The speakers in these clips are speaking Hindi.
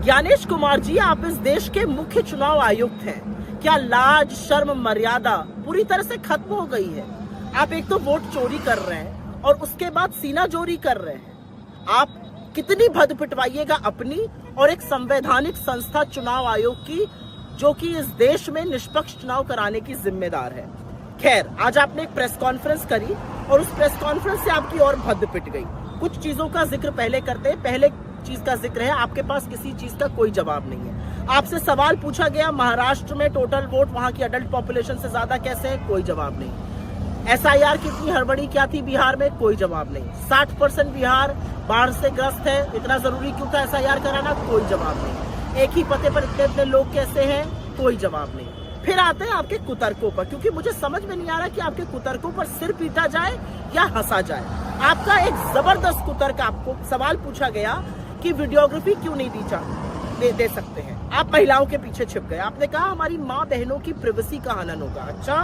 ज्ञानेश कुमार जी, आप इस देश के मुख्य चुनाव आयुक्त हैं। क्या लाज शर्म मर्यादा पूरी तरह से खत्म हो गई है? आप एक तो वोट चोरी कर रहे हैं और उसके बाद सीना चोरी कर रहे हैं। आप कितनी भद पिटवाइएगा अपनी और एक संवैधानिक संस्था चुनाव आयोग की, जो कि इस देश में निष्पक्ष चुनाव कराने की जिम्मेदार है। खैर, आज आपने एक प्रेस कॉन्फ्रेंस करी और उस प्रेस कॉन्फ्रेंस से आपकी और भद पिट गई। कुछ चीजों का जिक्र पहले करते हैं। पहले चीज का जिक्र है, आपके पास किसी चीज का कोई जवाब नहीं है। आपसे सवाल पूछा गया, महाराष्ट्र में टोटल वोट वहां की अडल्ट पॉपुलेशन से ज्यादा कैसे है? कोई जवाब नहीं। एसआईआर की इतनी हड़बड़ी क्या थी बिहार में? कोई जवाब नहीं। 60% बिहार बाढ़ से ग्रस्त है, इतना जरूरी क्यों था एसआईआर कराना? कोई जवाब नहीं। एक ही पते पर इतने इतने लोग कैसे हैं? कोई जवाब नहीं। फिर आते हैं आपके कुतर्कों पर, क्योंकि मुझे समझ में नहीं आ रहा कि आपके कुतर्कों पर सिर पीटा जाए या हंसा जाए। आपका एक जबरदस्त कुतर्क, आपको सवाल पूछा गया कि वीडियोग्राफी क्यों नहीं दे सकते हैं। आप महिलाओं के पीछे छिप गए। आपने कहा हमारी माँ बहनों की प्रिवेसी का हनन होगा। अच्छा,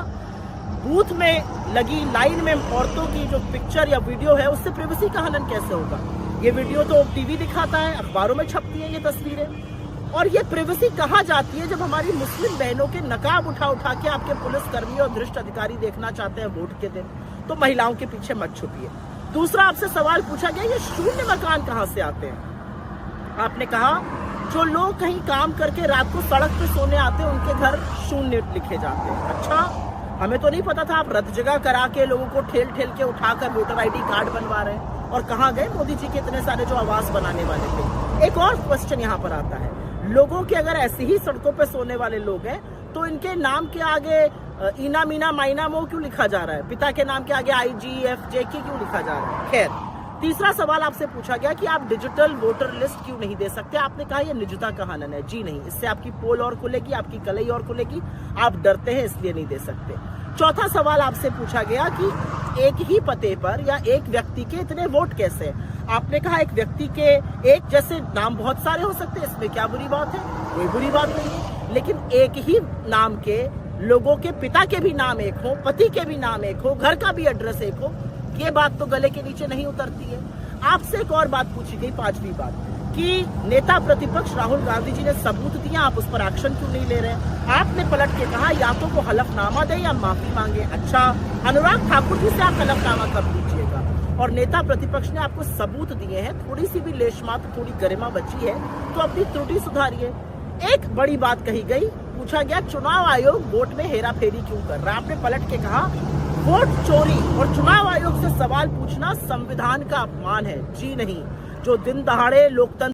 बूथ में लगी लाइन में औरतों की जो पिक्चर या वीडियो है, उससे प्रिवेसी का हनन कैसे होगा? ये वीडियो तो टीवी दिखाता है, अखबारों में छपती है ये तस्वीरें। और ये प्रिवेसी कहाँ जाती है जब हमारी मुस्लिम बहनों के नकाब उठा उठा के आपके पुलिसकर्मी और भ्रष्ट अधिकारी देखना चाहते हैं वोट के दिन? तो महिलाओं के पीछे मत छुपिए। दूसरा, आपसे सवाल पूछा गया, ये शून्य मकान कहाँ से आते हैं? आपने कहा जो लोग कहीं काम करके रात को सड़क पे सोने आते हैं, उनके घर शून्य लिखे जाते हैं। अच्छा, हमें तो नहीं पता था आप रत जगह करा के लोगों को ठेल ठेल के उठाकर वोटर आईडी कार्ड बनवा रहे हैं। और कहाँ गए मोदी जी के इतने सारे जो आवास बनाने वाले थे? एक और क्वेश्चन यहाँ पर आता है, लोगों के अगर ऐसे ही सड़कों पे सोने वाले लोग हैं तो इनके नाम के आगे इना मीना माइना मो क्यों लिखा जा रहा है? पिता के नाम के आगे IGFJK क्यों लिखा जा रहा है? खैर, तीसरा सवाल आपसे पूछा गया कि आप डिजिटल वोटर लिस्ट क्यों नहीं दे सकते? आपने कहा यह निजता का हनन है। जी नहीं, इससे आपकी पोल और खुलेगी, आपकी कलई और खुलेगी। आप डरते हैं इसलिए नहीं दे सकते। चौथा सवाल आपसे पूछा गया कि एक ही पते पर या एक व्यक्ति के इतने वोट कैसे? आपने कहा एक व्यक्ति के एक जैसे नाम बहुत सारे हो सकते हैं, इसमें क्या बुरी बात है? कोई बुरी बात नहीं है। लेकिन एक ही नाम के लोगों के पिता के भी नाम एक हो, पति के भी नाम एक हो, घर का भी एड्रेस एक हो, ये बात तो गले के नीचे नहीं उतरती है। आपसे एक और बात पूछी गई, पांचवी बात, कि नेता प्रतिपक्ष राहुल गांधी जी ने सबूत दिया, आप उस पर एक्शन क्यों नहीं ले रहे? आपने पलट के कहा या तो वो हलफनामा दे या माफी मांगे। अच्छा, अनुराग ठाकुर जी से आप हलफनामा कब लीजिएगा? और नेता प्रतिपक्ष ने आपको सबूत दिए हैं, थोड़ी सी भी लेशमात्र थोड़ी गरिमा बची है तो अपनी त्रुटि सुधारिए। एक बड़ी बात कही गई, पूछा गया चुनाव आयोग वोट में हेरा फेरी क्यों कर रहा है? आपने पलट के कहा वोट चोरी और चुनाव आयोग से सवाल पूछना संविधान का अपमान है। जी नहीं, जो दिन दहाड़े लोकतंत्र